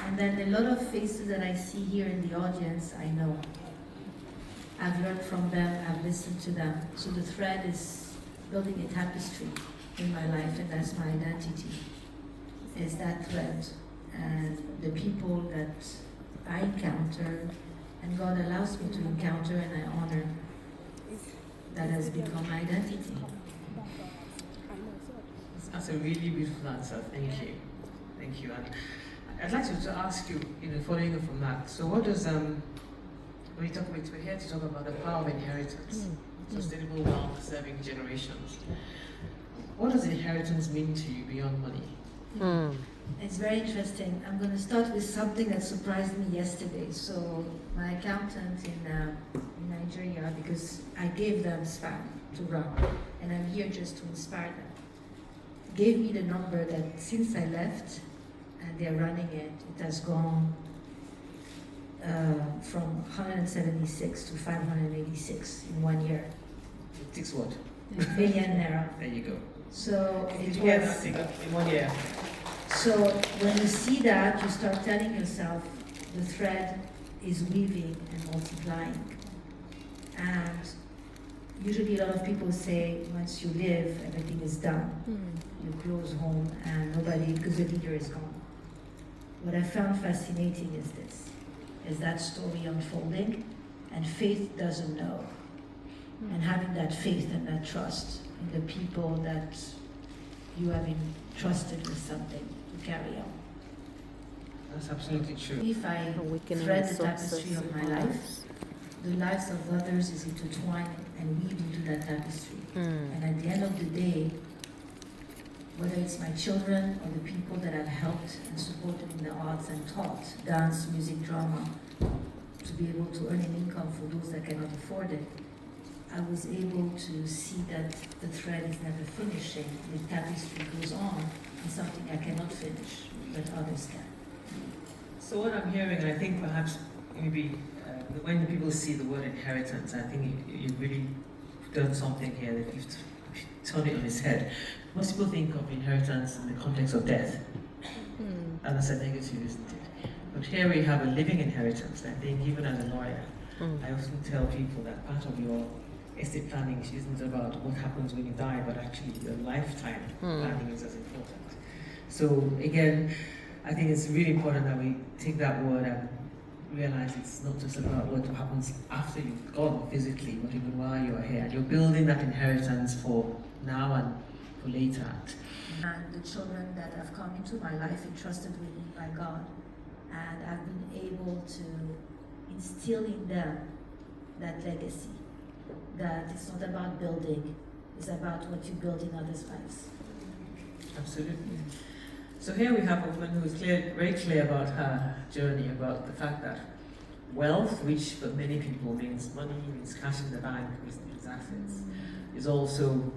And then a lot of faces that I see here in the audience, I know. I've learned from them, I've listened to them. So the thread is building a tapestry in my life, and that's my identity, is that thread. And the people that I encounter, and God allows me to encounter, and I honor, that has become my identity. That's a really beautiful answer. Thank you. Thank you. And I'd like to ask you, following up from that. So, what does we're here to talk about the power of inheritance, sustainable wealth, serving generations. What does inheritance mean to you beyond money? It's very interesting. I'm going to start with something that surprised me yesterday. So my accountant in Nigeria, because I gave them spam to run, and I'm here just to inspire them, gave me the number that since I left and they're running it, it has gone from 176 to 586 in 1 year. It takes what? Billion naira. There you go. So it Yeah, was. in 1 year. So when you see that, you start telling yourself the thread is weaving and multiplying. And usually a lot of people say once you live, everything is done. You close home and nobody, because the leader is gone. What I found fascinating is that story unfolding, and faith doesn't know. And having that faith and that trust in the people that you have entrusted with something to carry on. That's absolutely true. If I thread the tapestry of my life, the lives of others is intertwined and weaved into that tapestry. And at the end of the day, whether it's my children or the people that I've helped and supported in the arts and taught dance, music, drama, to be able to earn an income for those that cannot afford it, I was able to see that the thread is never finishing. The tapestry goes on, and something I cannot finish, but others can. So what I'm hearing, and I think perhaps maybe when people see the word inheritance, I think you've really done something here that you've turned it on its head. Most people think of inheritance in the context of death, and that's a negative, isn't it? But here we have a living inheritance. I think even as a lawyer, I often tell people that part of your estate planning isn't about what happens when you die, but actually the lifetime planning is as important. So again, I think it's really important that we take that word and realize it's not just about what happens after you've gone physically, but even while you're here. You're building that inheritance for now and for later. And the children that have come into my life entrusted with me by God, and I've been able to instill in them that legacy, that it's not about building, it's about what you build in others' lives. Absolutely. So here we have a woman who is very clear about her journey, about the fact that wealth, which for many people means money, means cash in the bank, means assets, is also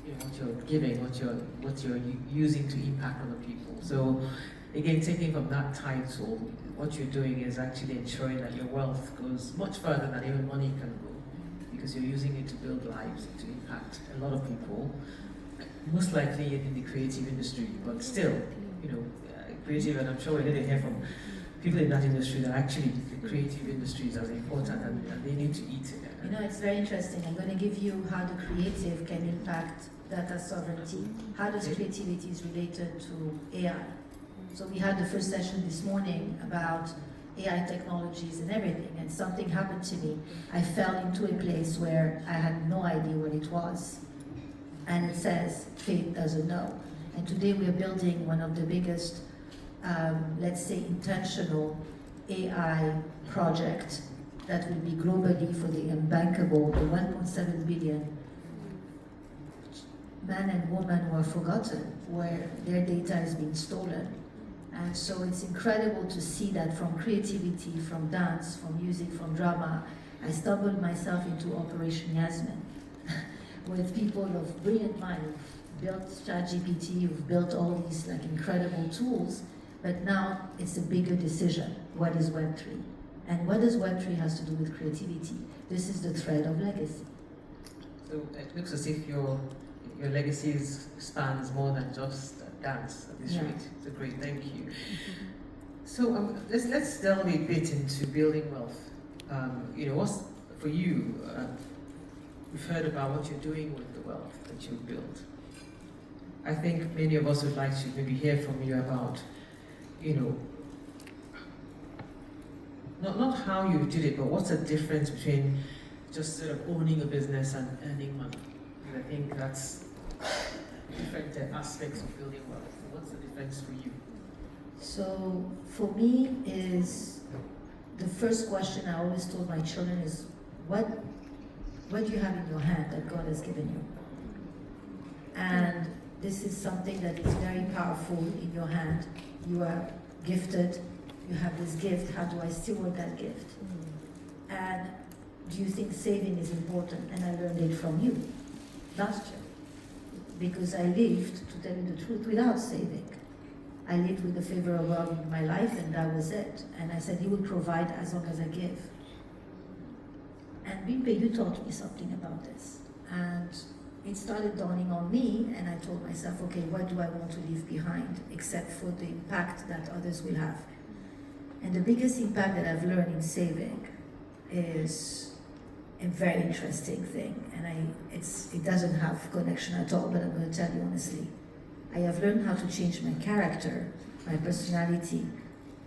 what you're giving, what you're using to impact other people. So again, taking from that title, what you're doing is actually ensuring that your wealth goes much further than even money can go, because you're using it to build lives, to impact a lot of people. Most likely in the creative industry, but still, creative, and I'm sure we're going to hear from people in that industry that actually the creative industry is as important and they need to eat it. It's very interesting. I'm going to give you how the creative can impact data sovereignty, how does creativity is related to AI. So we had the first session this morning about AI technologies and everything, and something happened to me. I fell into a place where I had no idea what it was. And it says, faith doesn't know. And today we are building one of the biggest, let's say, intentional AI project that will be globally for the unbankable, the 1.7 billion men and women who are forgotten, where their data is being stolen. And so it's incredible to see that from creativity, from dance, from music, from drama, I stumbled myself into Operation Yasmin. With people of brilliant mind who've built ChatGPT, who've built all these incredible tools, but now it's a bigger decision. What is Web3? And what does Web3 has to do with creativity? This is the thread of legacy. So it looks as if your legacy spans more than just dance at this rate. So great, thank you. So let's delve a bit into building wealth. What's for you? We've heard about what you're doing with the wealth that you've built. I think many of us would like to maybe hear from you about, not how you did it, but what's the difference between just sort of owning a business and earning money? And I think that's different aspects of building wealth. So what's the difference for you? So for me is the first question I always told my children is what do you have in your hand that God has given you? And this is something that is very powerful in your hand. You are gifted, you have this gift, how do I steward that gift? And do you think saving is important? And I learned it from you last year. Because I lived, to tell you the truth, without saving. I lived with the favor of God in my life, and that was it. And I said, He will provide as long as I give. And WimBiz, you taught me something about this. And it started dawning on me, and I told myself, okay, what do I want to leave behind, except for the impact that others will have? And the biggest impact that I've learned in saving is a very interesting thing, and it doesn't have connection at all, but I'm going to tell you honestly. I have learned how to change my character, my personality,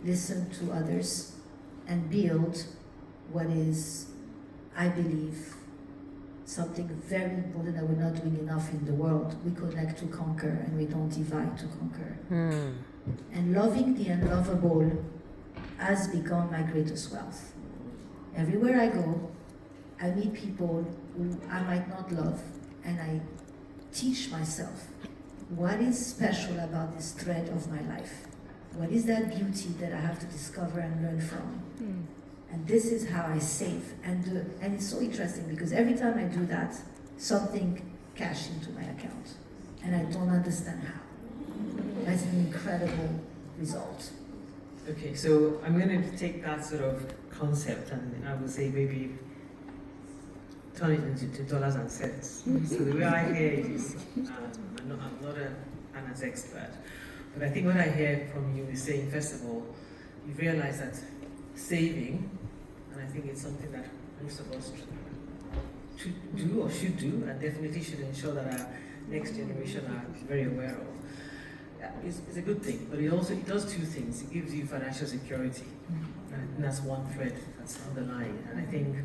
listen to others, and build what is, I believe, something very important that we're not doing enough in the world. We connect to conquer, and we don't divide to conquer. And loving the unlovable has become my greatest wealth. Everywhere I go, I meet people who I might not love, and I teach myself what is special about this thread of my life. What is that beauty that I have to discover and learn from? And this is how I save. And it's so interesting because every time I do that, something cash into my account. And I don't understand how. That's an incredible result. Okay, so I'm going to take that sort of concept and I would say maybe turn it into dollars and cents. So the way I hear it is, I'm not an finance expert, but I think what I hear from you is saying, first of all, you realize that saving, and I think it's something that most of us should do, and definitely should ensure that our next generation are very aware of. It's a good thing, but it does two things. It gives you financial security, and that's one thread that's underlying. And I think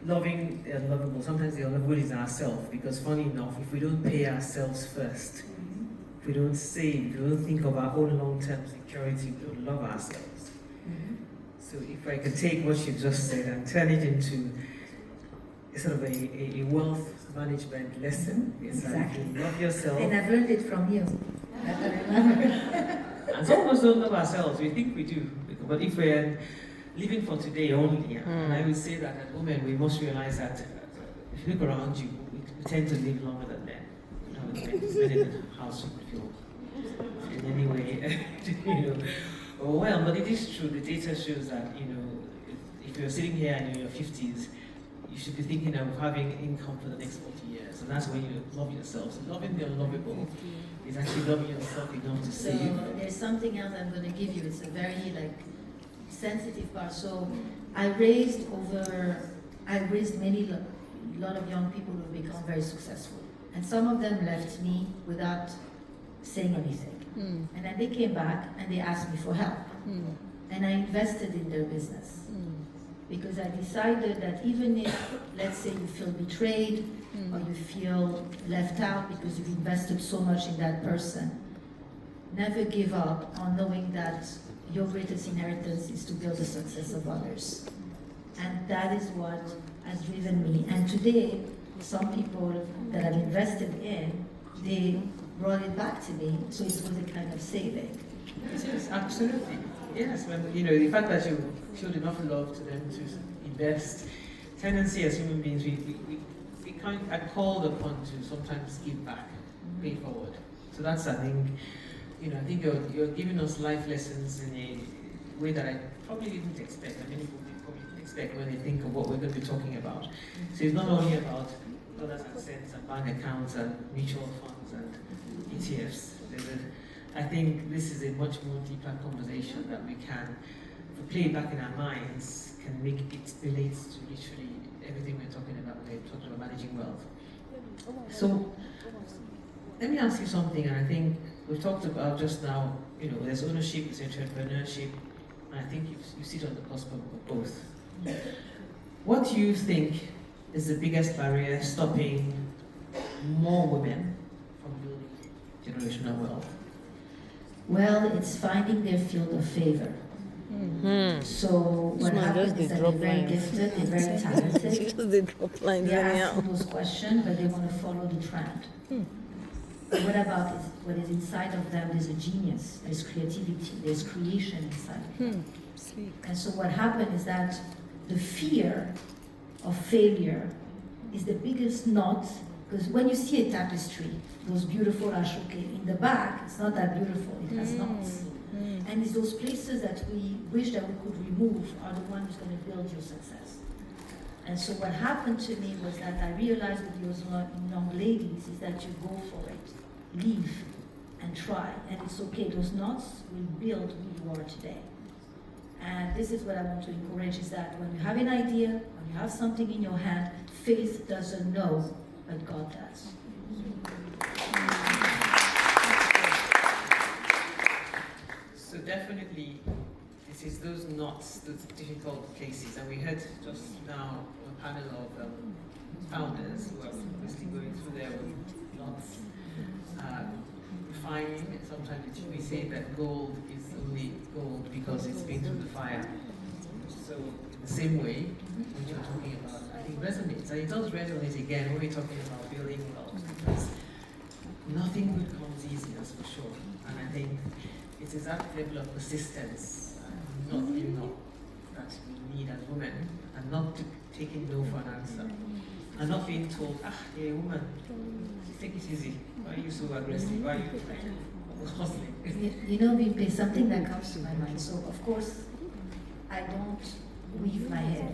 loving the unlovable, sometimes the unlovable is ourselves, because funny enough, if we don't pay ourselves first, if we don't save, if we don't think of our own long-term security, we don't love ourselves. So if I could take what you just said and turn it into sort of a wealth management lesson, Exactly. Love yourself. And I've learned it from you. That I remember. And some of us don't love ourselves. We think we do, but if we're living for today only, and I would say that at women we must realize that if you look around you, we tend to live longer than men. Men in the house feel in any way, Well, but it is true. The data shows that if you're sitting here and you're in your 50s, you should be thinking of having income for the next 40 years, and that's when you love yourself. So loving the unlovable is actually loving yourself enough to save. So there's something else I'm going to give you. It's a very sensitive part. So I raised many, a lot of young people who have become very successful, and some of them left me without saying anything. And then they came back and they asked me for help, and I invested in their business. Because I decided that even if, let's say, you feel betrayed or you feel left out because you've invested so much in that person, never give up on knowing that your greatest inheritance is to build the success of others. And that is what has driven me. And today, some people that I've invested in, they brought it back to me, so it was a kind of saving. Yes, absolutely. Yes, when the fact that you showed enough love to them to invest. Tendency as human beings, we kind of are called upon to sometimes give back, pay forward. So that's, I think you're giving us life lessons in a way that I probably didn't expect, and many people probably didn't expect when they think of what we're going to be talking about. So it's not only about dollars and cents and bank accounts and mutual funds and ETFs. There's I think this is a much more deeper conversation that we can, if we play it back in our minds, can make it relate to literally everything we're talking about when we're talking about managing wealth. So let me ask you something, and I think we've talked about just now, there's ownership, there's entrepreneurship, and I think you sit on the cusp of both. What do you think is the biggest barrier stopping more women from building generational wealth? Well, it's finding their field of favor. So what happens is that they're very gifted, they're very talented. They drop lines They anyhow. ask those questions, but they want to follow the trend. But what about what is inside of them? There's a genius, there's creativity, there's creation inside of them. And so what happened is that the fear of failure is the biggest knot, because when you see a tapestry, those beautiful ashoke in the back, it's not that beautiful, it has knots. And it's those places that we wish that we could remove are the ones who's going to build your success. And so what happened to me was that I realized with those young ladies is that you go for it, leave and try, and it's okay. Those knots will build who you are today. And this is what I want to encourage is that when you have an idea, when you have something in your hand, faith doesn't know, but God does. So definitely, this is those knots, those difficult places, and we heard just now a panel of founders who are obviously going through their knots, refining. Sometimes we say that gold is only gold because it's been through the fire. So in the same way, what you're talking about, I think resonates, and it does resonate again when we're talking about building wealth, because nothing good comes easy, that's for sure. And I think it is that level of persistence, not giving up, that we need as women, and not taking no for an answer, and not being told, you're a woman, take it easy. Why are you so aggressive? Why are you hustling? WimBiz, something that comes to my mind. So of course, I don't weave my hair,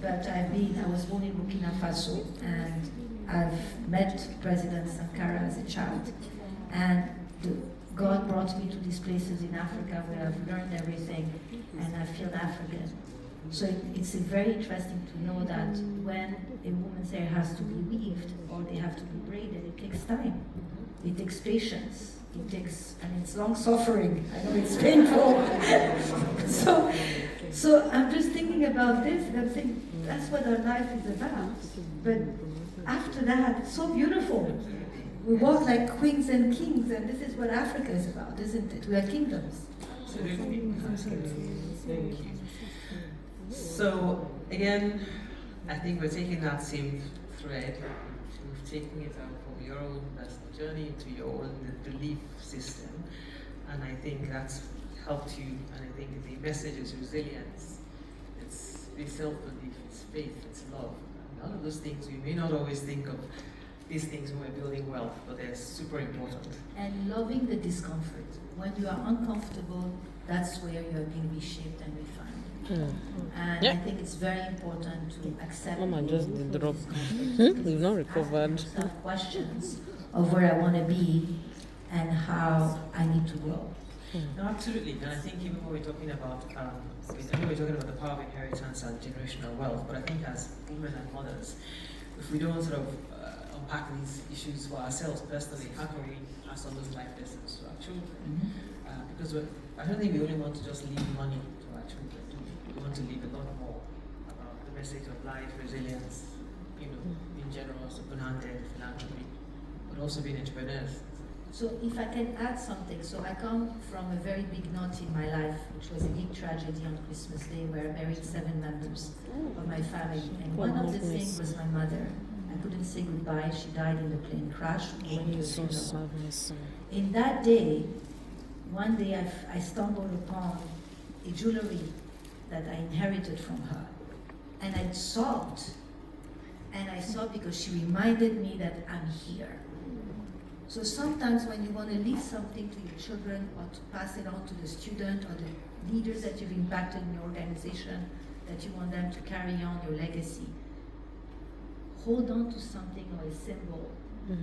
but I was born in Burkina Faso, and I've met President Sankara as a child, and God brought me to these places in Africa where I've learned everything, and I feel African. So it's very interesting to know that when a woman's hair has to be weaved or they have to be braided, it takes time. It takes patience. And it's long suffering. I know it's painful. so I'm just thinking about this, and I'm saying that's what our life is about. But after that, it's so beautiful. We walk like queens and kings, and this is what Africa is about, isn't it? We are kingdoms. Absolutely. Thank you. So again, I think we're taking that same thread, we've taken it out from your own personal journey into your own belief system, and I think that's helped you. And I think the message is resilience, it's self-belief, it's faith, it's love. And all of those things we may not always think of these things when we're building wealth, but they're super important. And loving the discomfort. When you are uncomfortable, that's where you are being reshaped and refined. And I think it's very important to accept Mama just did drop. discomfort. We've not recovered. Ask yourself questions of where I want to be and how I need to grow. No, absolutely, and I think even when we're talking about, I know we're talking about the power of inheritance and generational wealth, but I think as women and mothers, if we don't sort of unpack these issues for ourselves personally, how can we pass on those life lessons to our children? Because I don't think we only want to just leave money to our children. We want to leave a lot more about the message of life, resilience, being generous, open-handed, philanthropy, but also being entrepreneurs. So if I can add something, so I come from a very big knot in my life, which was a big tragedy on Christmas Day where I buried 7 members of my family. And one of the things was my mother. I couldn't say goodbye. She died in the plane crash. In that day, one day I stumbled upon a jewelry that I inherited from her. And I sobbed. And I sobbed because she reminded me that I'm here. So sometimes when you want to leave something to your children or to pass it on to the student or the leaders that you've impacted in your organization, that you want them to carry on your legacy, hold on to something or a symbol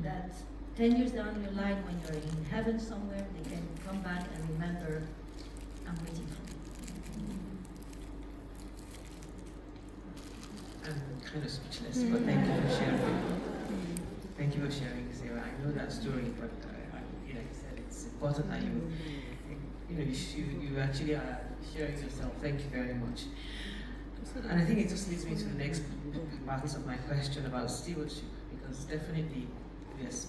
that 10 years down your line, when you're in heaven somewhere, they can come back and remember, I'm waiting for you. I'm kind of speechless, but thank you for sharing. Thank you for sharing, Sarah. I know that story, but like I said, it's important that you actually are sharing yourself. Thank you very much. And I think it just leads me to the next part of my question about stewardship, because definitely, yes,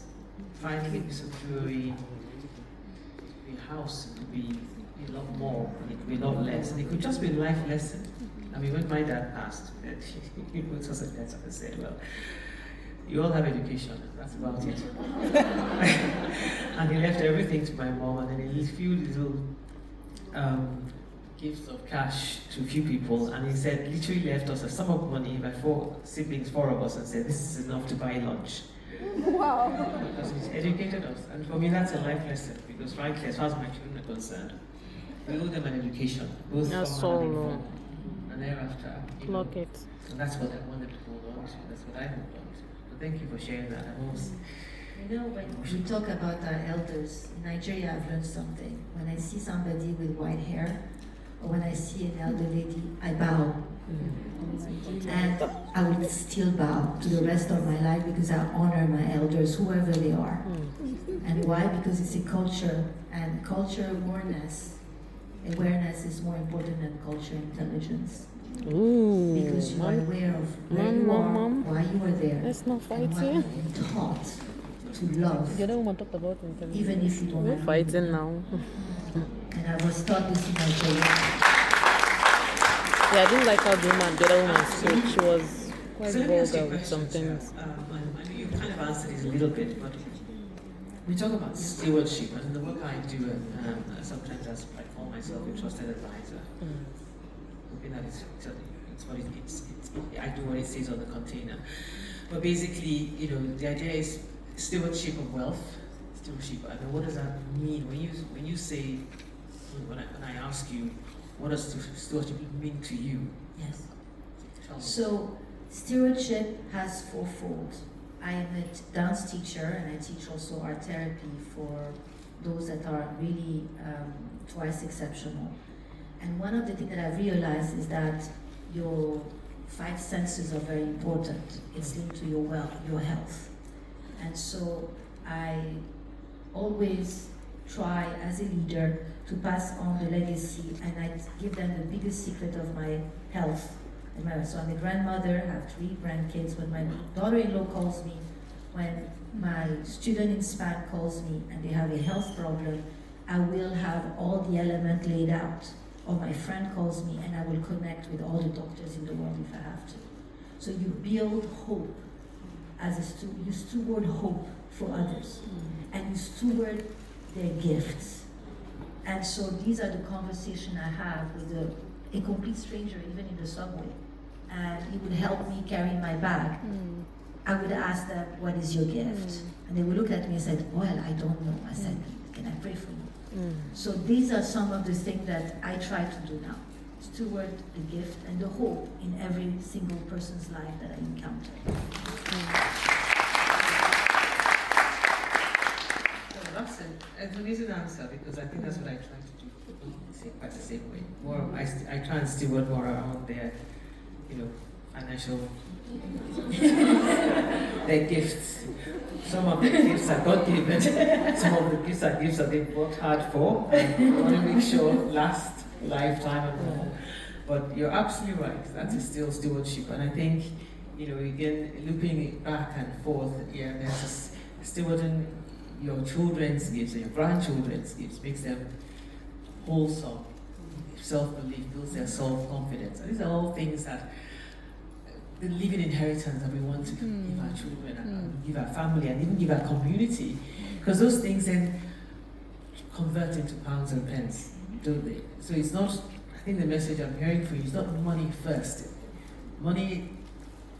finding a piece of jewelry, a house could be a lot more, and it could be a lot less, and it could just be a life lesson. I mean, when my dad passed, he wrote us a letter and said, well, you all have education, that's about it. And he left everything to my mom, and then he few little gifts of cash to a few people, and he said, literally left us a sum of money by 4 siblings, 4 of us, and said, this is enough to buy lunch. Wow. Because he's educated us, and for me that's a life lesson, because frankly, as far as my children are concerned, we owe them an education, both from having fun and thereafter. Lock it. So that's what I wanted to hold on to, that's what I hold on to. So thank you for sharing that. You know, when we talk about our elders, in Nigeria I've learned something. When I see somebody with white hair, or when I see an elder lady, I bow. And I will still bow to the rest of my life because I honor my elders, whoever they are. And why? Because it's a culture, and culture awareness is more important than culture intelligence. Ooh. Because you are aware of where you are, why you are there, Let's not fight and what here. you've been taught to love, The other woman talked about intelligence. even if you don't We're agree. fighting now. And I was taught this in Nigeria. Yeah, I didn't like how the other woman spoke. She was quite So let me ask you a vulgar with some question, things. Sarah. I know you kind of answered this a little bit, but we talk about stewardship, and in the work I do, sometimes I call myself a trusted advisor. Hoping that I do what it says on the container. But basically, the idea is stewardship of wealth. Stewardship. I mean, what does that mean when you say, when I ask you, what does stewardship mean to you? Yes. Tell me. So, stewardship has fourfold. I am a dance teacher, and I teach also art therapy for those that are really twice exceptional. And one of the things that I've realized is that your 5 senses are very important. It's linked to your health. And so I always try as a leader to pass on the legacy, and I give them the biggest secret of my health. So I'm a grandmother, I have 3 grandkids. When my daughter-in-law calls me, when my student in Span calls me and they have a health problem, I will have all the elements laid out. Or my friend calls me and I will connect with all the doctors in the world if I have to. So you build hope you steward hope for others, and you steward their gifts. And so these are the conversations I have with a complete stranger, even in the subway. And he would help me carry my bag. I would ask them, what is your gift? And they would look at me and say, well, I don't know. I said, can I pray for you? So these are some of the things that I try to do now. Steward the gift and the hope in every single person's life that I encounter. So that's an amazing answer, because I think that's what I try to do. Quite the same way. I try and steward more around their, financial, their gifts. Some of the gifts are God given. Some of the gifts are gifts that they've worked hard for. And I want to make sure last lifetime and more. But you're absolutely right. That is still stewardship, and I think, again, looping it back and forth. Yeah, there's stewarding your children's gifts and your grandchildren's gifts makes them wholesome, self-belief, builds their self-confidence. And these are all things that the living inheritance that we want to give our children and give our family and even give our community, because those things then convert into pounds and pence, don't they? So it's not, I think the message I'm hearing from you is not money first. Money,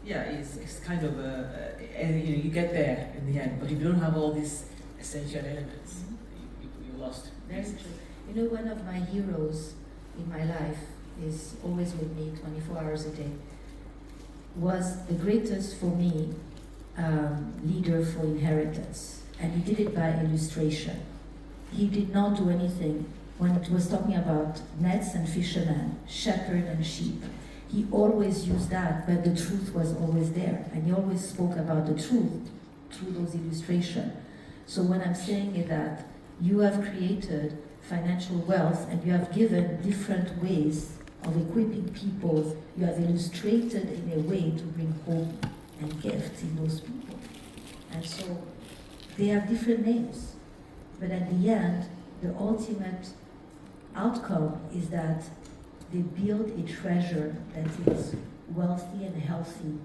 is kind of you get there in the end, but if you don't have all these essential elements, you're lost. Very true. One of my heroes in my life is always with me 24 hours a day. Was the greatest for me leader for inheritance. and he did it by illustration. He did not do anything when it was talking about nets and fishermen, shepherd and sheep. He always used that, but the truth was always there. And he always spoke about the truth through those illustrations. So what I'm saying is that you have created financial wealth and you have given different ways of equipping people. You have illustrated in a way to bring hope and gifts in those people. And so they have different names. But at the end, the ultimate outcome is that they build a treasure that is wealthy and healthy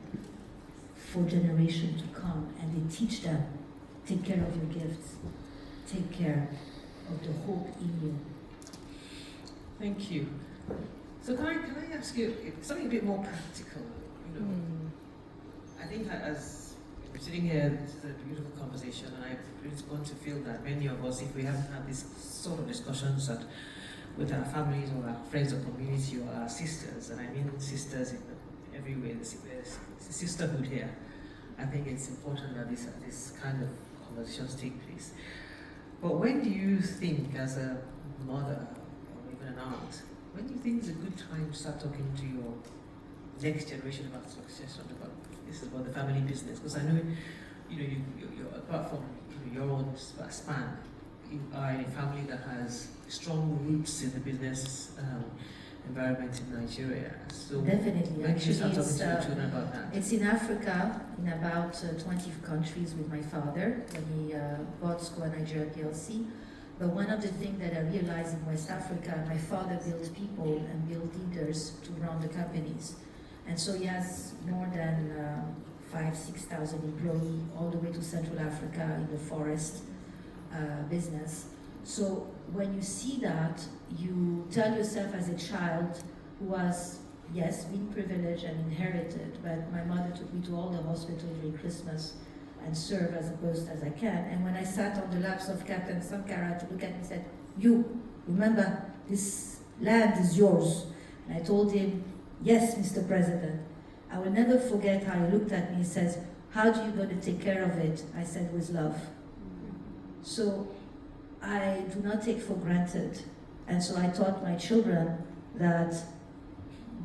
for generations to come, and they teach them, take care of your gifts, take care of the hope in you. Thank you. So can I ask you something a bit more practical? You know, I think that as we're sitting here, this is a beautiful conversation, and I really want to feel that many of us, if we haven't had this sort of discussions with our families or our friends or community or our sisters, and I mean sisters in every way, there's a sisterhood here. I think it's important that this kind of conversations take place. But when do you think, as a mother or even an aunt, when do you think is a good time to start talking to your next generation about succession? This is about the family business, because I know, you're apart from your own span, you are in a family that has strong roots in the business environment in Nigeria. So definitely. when should you start talking to your children about that? It's in Africa, in about 20 countries with my father when he bought Square Nigeria PLC. But one of the things that I realized in West Africa, my father built people and built leaders to run the companies. And so he has more than 5,000-6,000 employees all the way to Central Africa in the forest business. So when you see that, you tell yourself as a child who has, yes, been privileged and inherited, but my mother took me to all the hospitals during Christmas and served as opposed as I can. And when I sat on the laps of Captain Sankara to look at me and said, you, remember, this land is yours. And I told him, yes, Mr. President. I will never forget how he looked at me and says, how do you going to take care of it? I said, with love. So I do not take for granted. And so I taught my children that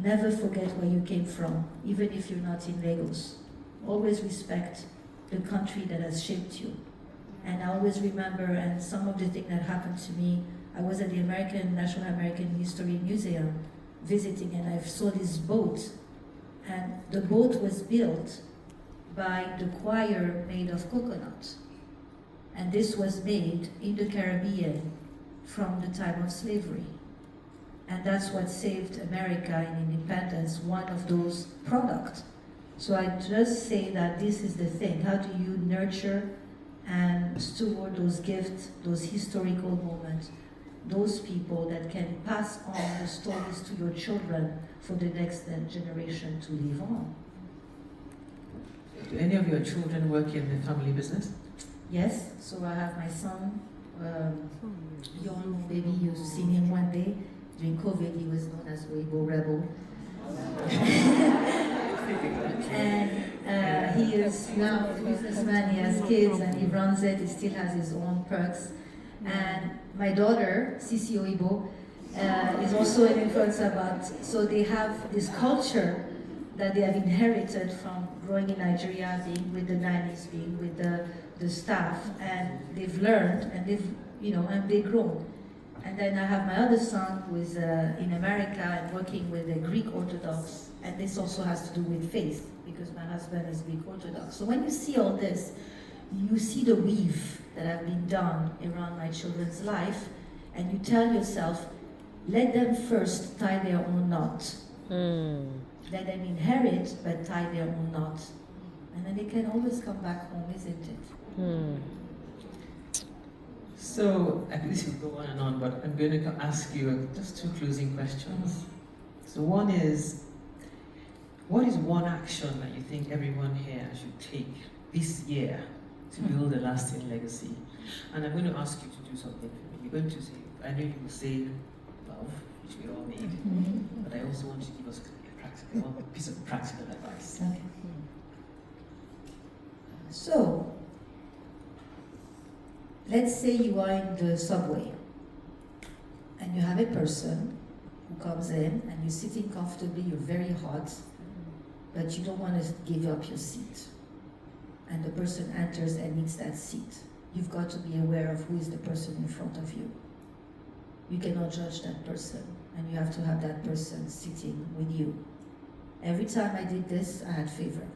never forget where you came from, even if you're not in Lagos. Always respect the country that has shaped you. And I always remember, and some of the things that happened to me, I was at the National American History Museum visiting, and I saw this boat. And the boat was built by the choir made of coconut. And this was made in the Caribbean from the time of slavery. And that's what saved America in independence, one of those products. So I just say that this is the thing. How do you nurture and steward those gifts, those historical moments, those people that can pass on the stories to your children for the next generation to live on? Do any of your children work in the family business? Yes, so I have my son, young baby, you've seen him one day. During COVID, he was known as Weibo Rebel. And he is now a businessman, he has kids and he runs it, he still has his own perks. And my daughter, Sisi Oibo, is also an influencer, so they have this culture that they have inherited from growing in Nigeria, being with the nannies, being with the staff, and they've learned and they've grown. And then I have my other son who is in America and working with the Greek Orthodox, and this also has to do with faith because my husband is Greek Orthodox. So when you see all this, you see the weave that have been done around my children's life, and you tell yourself, let them first tie their own knot. Let them inherit, but tie their own knot. And then they can always come back home, isn't it? So, this will go on and on, but I'm going to ask you just two closing questions. So one is, what is one action that you think everyone here should take this year to build a lasting legacy? And I'm going to ask you to do something for me. You're going to say, I know you will say love, which we all need, but I also want you to give us a piece of practical advice. Okay. So, let's say you are in the subway and you have a person who comes in and you're sitting comfortably, you're very hot, but you don't want to give up your seat. And the person enters and needs that seat. You've got to be aware of who is the person in front of you. You cannot judge that person, and you have to have that person sitting with you. Every time I did this, I had favor.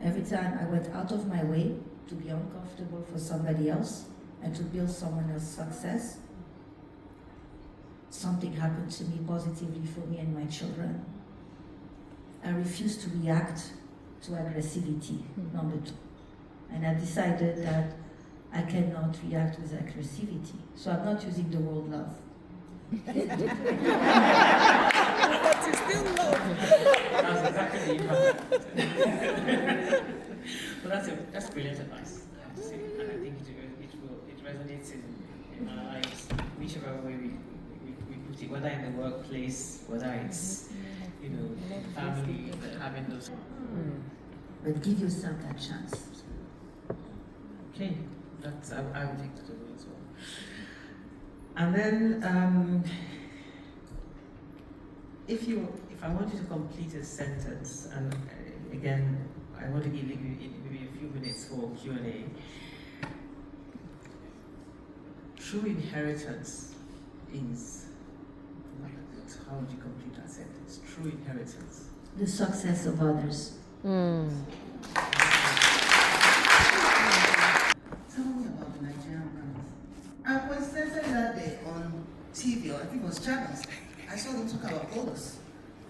Every time I went out of my way to be uncomfortable for somebody else and to build someone else's success, something happened to me positively for me and my children. I refused to react to aggressivity, number 2. And I decided that I cannot react with aggressivity. So I'm not using the word love. But you still love. That's exactly the impact. Well, that's brilliant advice, I have to say. And I think it resonates in our lives, whichever way we put it, whether in the workplace, whether it's, family, having those. But give yourself that chance. Okay, that's I would take that away as well. And then, if I want you to complete a sentence, and again, I want to give you maybe a few minutes for Q&A. True inheritance is, how would you complete that sentence? True inheritance. The success of others. Tell me about the Nigerian brands. I coincidentally that day on TV, or I think it was channels, I saw them talk about Polos.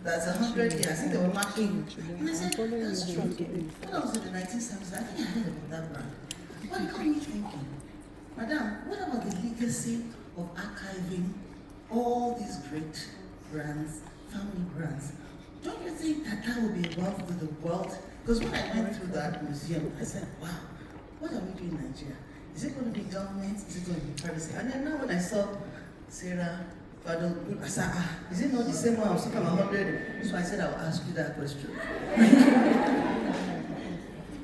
That's 100 years. I think they were marking. And I said, that's true. When I was in the 1970s, I think I heard about that brand. But it got me thinking, Madam, what about the legacy of archiving all these great brands, family brands? Don't you think that would be involved with the world? Because when I went through that museum, I said, wow, what are we doing in Nigeria? Is it going to be government? Is it going to be privacy? And then now when I saw Sarah, I said, is it not the same one I was talking about 100? So I said I'll ask you that question.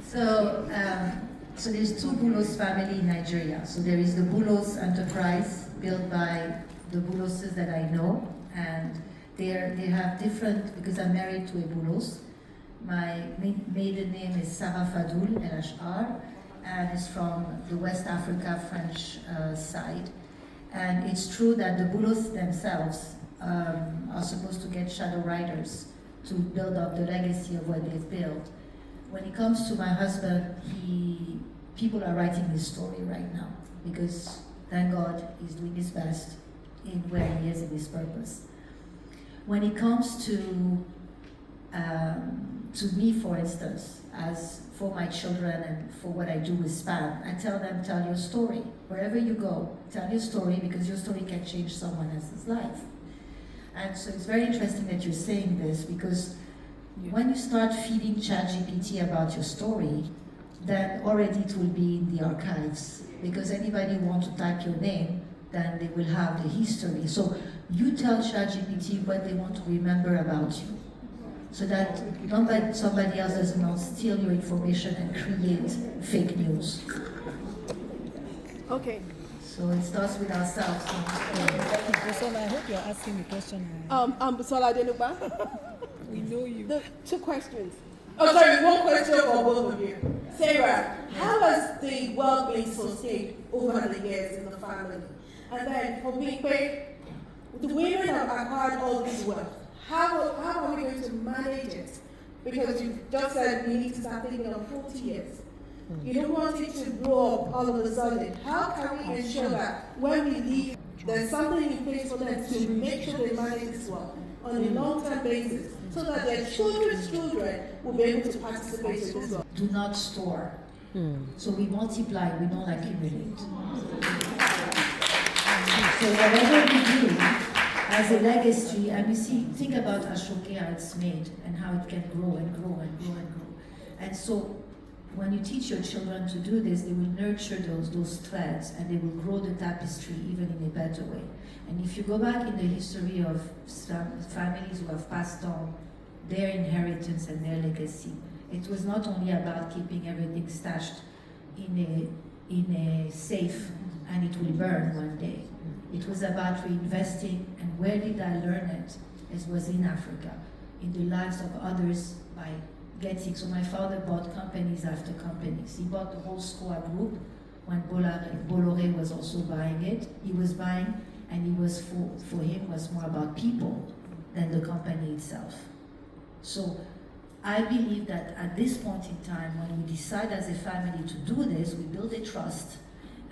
So there's 2 Bulos family in Nigeria. So there is the Bulos enterprise built by the Buloses that I know, and they have different, because I'm married to a Bulos. My maiden name is Sarah Fadoul, LHR, and it's from the West Africa French side. And it's true that the Bulos themselves are supposed to get shadow riders to build up the legacy of what they've built. When it comes to my husband, people are writing his story right now, because thank God he's doing his best in where he is in his purpose. When it comes to me, for instance, as for my children and for what I do with SPAN, I tell them, tell your story. Wherever you go, tell your story, because your story can change someone else's life. And so it's very interesting that you're saying this, because when you start feeding ChatGPT about your story, then already it will be in the archives, because anybody who wants to type your name, then they will have the history. So you tell ChatGPT what they want to remember about you, so that somebody else does not steal your information and create fake news. Okay. So it starts with ourselves. So I hope you're asking the question. Busola Adenuba. We know you. The 2 questions. Oh, sorry, 1 question for both of you. Sarah, how has the world been sustained over the years in the family? And then for me, the women have acquired all this wealth. How are we going to manage it? Because you just said we need to start thinking of 40 years. You don't want it to grow up all of a sudden. How can we ensure that when we leave, there's something in place for them to make sure they manage this wealth on a long-term basis, so that their children's children will be able to participate in this wealth? Do not store. So we multiply, we don't accumulate. So whatever we do as a legacy, and you see, think about Ashoke, how it's made, and how it can grow and grow and grow and grow. And so when you teach your children to do this, they will nurture those threads, and they will grow the tapestry even in a better way. And if you go back in the history of some families who have passed on their inheritance and their legacy, it was not only about keeping everything stashed in a safe and it will burn one day. It was about reinvesting, and where did I learn it? It was in Africa, in the lives of others by getting, so my father bought companies after companies. He bought the whole Scoa group when Bolloré was also buying it. He was buying, and it was for him was more about people than the company itself. So I believe that at this point in time, when we decide as a family to do this, we build a trust,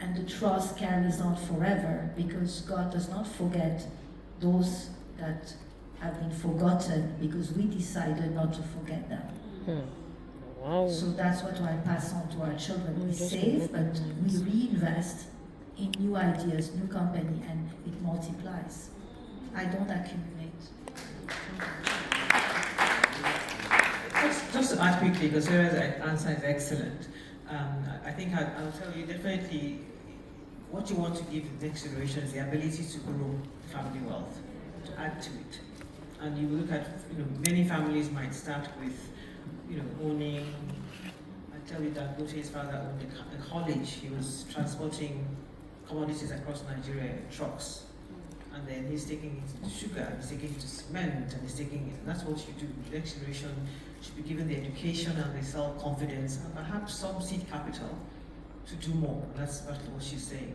and the trust carries on forever, because God does not forget those that have been forgotten, because we decided not to forget them. Wow. So that's what I pass on to our children. We Just save, but nice. we reinvest in new ideas, new company, and it multiplies. I don't accumulate. Just to add quickly, because Sarah's answer is excellent. I think I'll tell you definitely what you want to give the next generation is the ability to grow family wealth, to add to it. And you look at, many families might start with, owning. I tell you that Gote's father owned a college. He was transporting commodities across Nigeria in trucks. And then he's taking it to sugar, and he's taking it to cement, and he's taking it. And that's what you do. The next generation should be given the education and the self-confidence, and perhaps some seed capital to do more. That's what she's saying.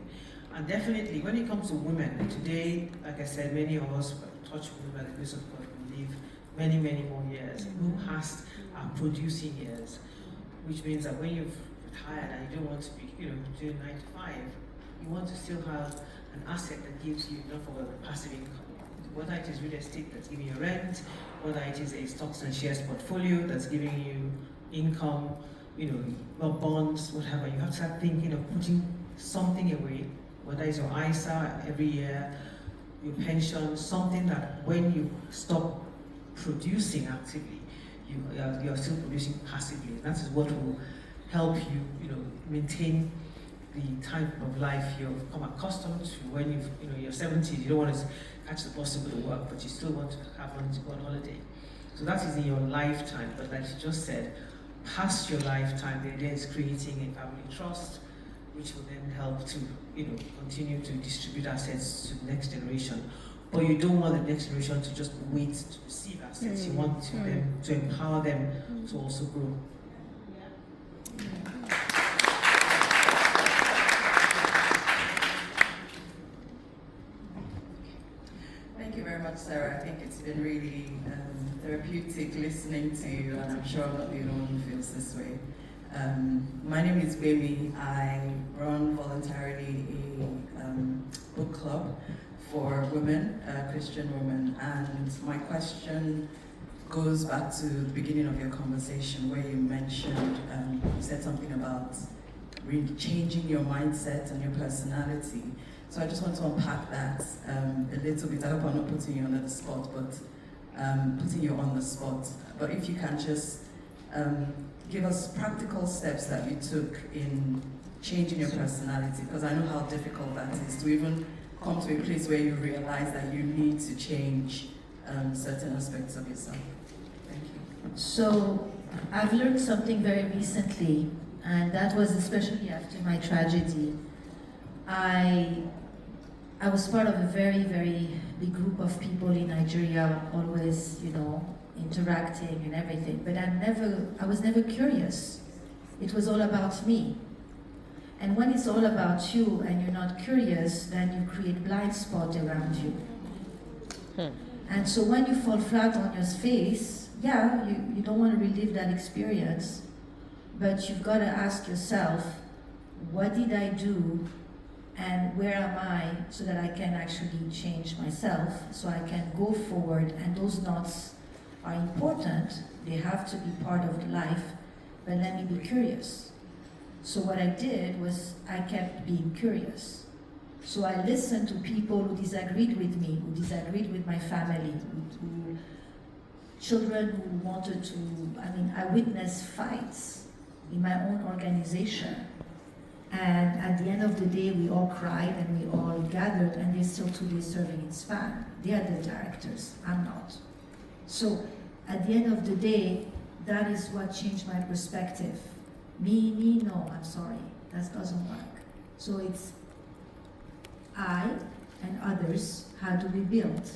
And definitely, when it comes to women, today, like I said, many of us touch women by the grace of God will live many, many more years. Who past are producing years, which means that when you've retired and you don't want to be, doing 9 to 5, you want to still have an asset that gives you enough of a passive income. Whether it is real estate that's giving you rent, whether it is a stocks and shares portfolio that's giving you income, or bonds, whatever. You have to start thinking of putting something away, whether it's your ISA every year, your pension, something that when you stop producing actively, you are still producing passively. That is what will help you, maintain the type of life you've become accustomed to. When you're 70, you don't want to catch the bus to go to work, but you still want to have money to go on holiday. So that is in your lifetime. But like you just said, past your lifetime, the idea is creating a family trust, which will then help to, continue to distribute assets to the next generation. But you don't want the next generation to just wait to receive assets. You want them to empower them to also grow. Thank you very much, Sarah. I think it's been really therapeutic listening to you, and I'm sure I'm not the only one who feels this way. My name is Baby. I run voluntarily a book club for women, Christian women, and my question goes back to the beginning of your conversation where you mentioned, you said something about changing your mindset and your personality. So I just want to unpack that a little bit. I hope I'm not putting you on the spot, but putting you on the spot. But if you can just give us practical steps that you took in changing your personality, because I know how difficult that is to even come to a place where you realize that you need to change certain aspects of yourself. Thank you. So I've learned something very recently, and that was especially after my tragedy. I was part of a very, very big group of people in Nigeria, always, interacting and everything, but I was never curious. It was all about me. And when it's all about you and you're not curious, then you create blind spot around you. And so when you fall flat on your face, you don't want to relive that experience, but you've got to ask yourself, what did I do and where am I, so that I can actually change myself, so I can go forward. And those knots are important. They have to be part of life, but let me be curious. So what I did was I kept being curious. So I listened to people who disagreed with me, who disagreed with my family, who children who wanted to, I witnessed fights in my own organization. And at the end of the day, we all cried and we all gathered, and they're still today serving in SPAN. They are the directors, I'm not. So at the end of the day, that is what changed my perspective. Me, no, I'm sorry, that doesn't work. So it's I and others, how do we build?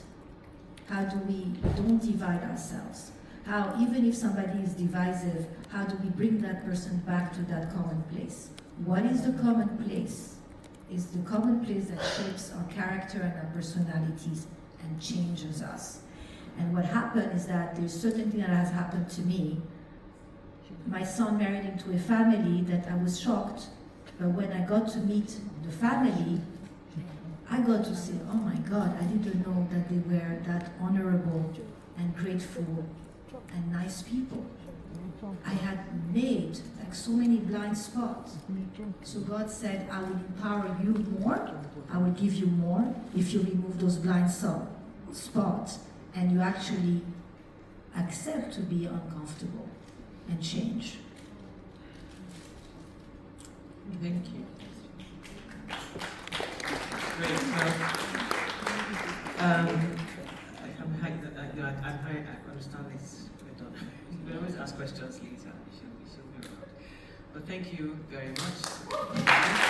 How do we don't divide ourselves? How, even if somebody is divisive, how do we bring that person back to that common place? What is the common place? Is the common place that shapes our character and our personalities and changes us. And what happened is that there's certain thing that has happened to me. My son married into a family that I was shocked, but when I got to meet the family, I got to say, oh my God, I didn't know that they were that honorable and grateful and nice people. I had made like so many blind spots. So God said, I will empower you more, I will give you more if you remove those blind spots and you actually accept to be uncomfortable and change. Thank you. Great. I understand this. You can always ask questions later. She'll be around. But thank you very much.